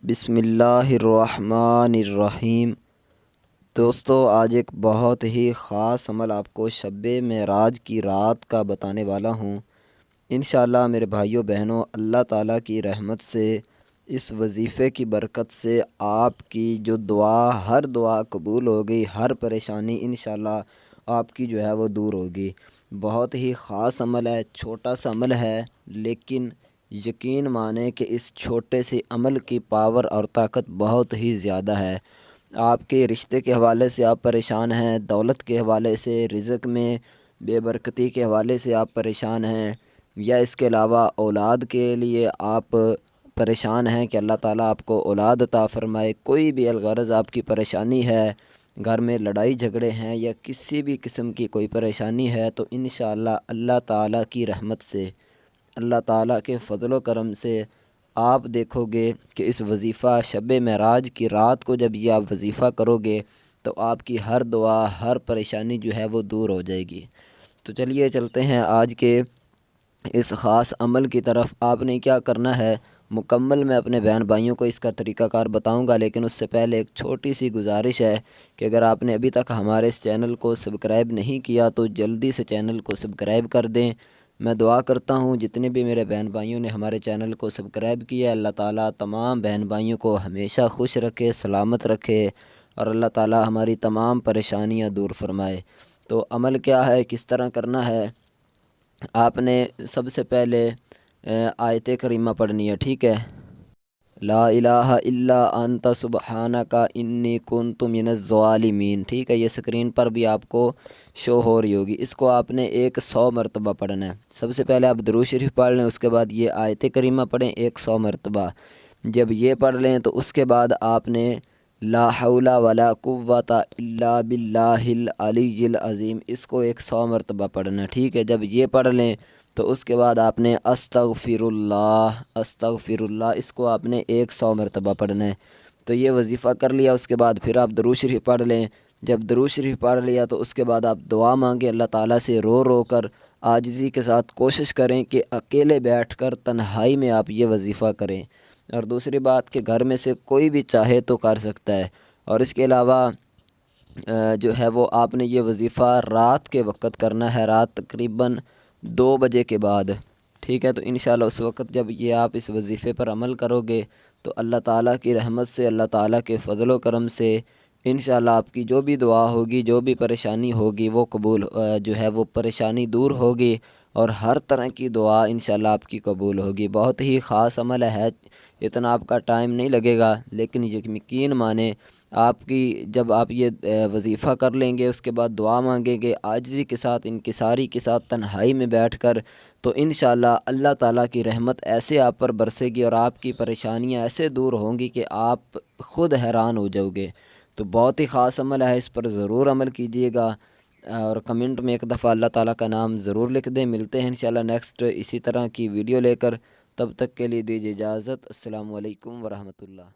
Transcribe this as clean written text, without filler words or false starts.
بسم اللہ الرحمن الرحیم۔ دوستو، آج ایک بہت ہی خاص عمل آپ کو شب معراج کی رات کا بتانے والا ہوں۔ انشاءاللہ میرے بھائیوں بہنوں، اللہ تعالیٰ کی رحمت سے، اس وظیفے کی برکت سے آپ کی جو ہر دعا قبول ہوگی، ہر پریشانی انشاءاللہ آپ کی جو ہے وہ دور ہوگی۔ بہت ہی خاص عمل ہے، چھوٹا سا عمل ہے، لیکن یقین مانیں کہ اس چھوٹے سے عمل کی پاور اور طاقت بہت ہی زیادہ ہے۔ آپ کے رشتے کے حوالے سے آپ پریشان ہیں، دولت کے حوالے سے، رزق میں بے برکتی کے حوالے سے آپ پریشان ہیں، یا اس کے علاوہ اولاد کے لیے آپ پریشان ہیں کہ اللہ تعالیٰ آپ کو اولاد عطا فرمائے، کوئی بھی الغرض آپ کی پریشانی ہے، گھر میں لڑائی جھگڑے ہیں یا کسی بھی قسم کی کوئی پریشانی ہے، تو انشاءاللہ اللہ تعالیٰ کی رحمت سے، اللہ تعالیٰ کے فضل و کرم سے آپ دیکھو گے کہ اس وظیفہ شب معراج کی رات کو جب یہ آپ وظیفہ کرو گے تو آپ کی ہر دعا، ہر پریشانی جو ہے وہ دور ہو جائے گی۔ تو چلیے چلتے ہیں آج کے اس خاص عمل کی طرف۔ آپ نے کیا کرنا ہے، مکمل میں اپنے بہن بھائیوں کو اس کا طریقہ کار بتاؤں گا، لیکن اس سے پہلے ایک چھوٹی سی گزارش ہے کہ اگر آپ نے ابھی تک ہمارے اس چینل کو سبسکرائب نہیں کیا تو جلدی سے چینل کو سبسکرائب کر دیں۔ میں دعا کرتا ہوں جتنے بھی میرے بہن بھائیوں نے ہمارے چینل کو سبسکرائب کیا ہے، اللہ تعالیٰ تمام بہن بھائیوں کو ہمیشہ خوش رکھے، سلامت رکھے، اور اللہ تعالیٰ ہماری تمام پریشانیاں دور فرمائے۔ تو عمل کیا ہے، کس طرح کرنا ہے؟ آپ نے سب سے پہلے آیت کریمہ پڑھنی ہے، ٹھیک ہے؟ لا الہ الا انت سبحانک انی کنت من الظالمین، ٹھیک ہے؟ یہ سکرین پر بھی آپ کو شو ہو رہی ہوگی۔ اس کو آپ نے 100 مرتبہ پڑھنا ہے۔ سب سے پہلے آپ درود شریف پڑھ لیں، اس کے بعد یہ آیت کریمہ پڑھیں 100 مرتبہ۔ جب یہ پڑھ لیں تو اس کے بعد آپ نے لا حول ولا قوت الا باللہ العلی العظیم، اس کو 100 مرتبہ پڑھنا ہے، ٹھیک ہے؟ جب یہ پڑھ لیں تو اس کے بعد آپ نے استغفر اللہ، استغفر اللہ، اس کو آپ نے 100 مرتبہ پڑھنا ہے۔ تو یہ وظیفہ کر لیا، اس کے بعد پھر آپ درود شریف پڑھ لیں۔ جب درود شریف پڑھ لیا تو اس کے بعد آپ دعا مانگیں اللہ تعالیٰ سے، رو رو کر عاجزی کے ساتھ کوشش کریں کہ اکیلے بیٹھ کر تنہائی میں آپ یہ وظیفہ کریں۔ اور دوسری بات کہ گھر میں سے کوئی بھی چاہے تو کر سکتا ہے۔ اور اس کے علاوہ جو ہے وہ آپ نے یہ وظیفہ رات کے وقت کرنا ہے، رات تقریباً 2 بجے کے بعد، ٹھیک ہے؟ تو انشاءاللہ اس وقت جب یہ آپ اس وظیفے پر عمل کرو گے تو اللہ تعالیٰ کی رحمت سے، اللہ تعالیٰ کے فضل و کرم سے انشاءاللہ آپ کی جو بھی دعا ہوگی، جو بھی پریشانی ہوگی، وہ قبول جو ہے وہ پریشانی دور ہوگی، اور ہر طرح کی دعا انشاءاللہ آپ کی قبول ہوگی۔ بہت ہی خاص عمل ہے، اتنا آپ کا ٹائم نہیں لگے گا، لیکن یقین مانیں آپ کی جب آپ یہ وظیفہ کر لیں گے، اس کے بعد دعا مانگیں گے عاجزی کے ساتھ، انکساری کے ساتھ، تنہائی میں بیٹھ کر، تو انشاءاللہ اللہ تعالیٰ کی رحمت ایسے آپ پر برسے گی اور آپ کی پریشانیاں ایسے دور ہوں گی کہ آپ خود حیران ہو جاؤ گے۔ تو بہت ہی خاص عمل ہے، اس پر ضرور عمل کیجیے گا، اور کمنٹ میں ایک دفعہ اللہ تعالیٰ کا نام ضرور لکھ دیں۔ ملتے ہیں انشاءاللہ نیکسٹ اسی طرح کی ویڈیو لے کر، تب تک کے لیے دیجیے اجازت۔ السلام علیکم ورحمۃ اللہ۔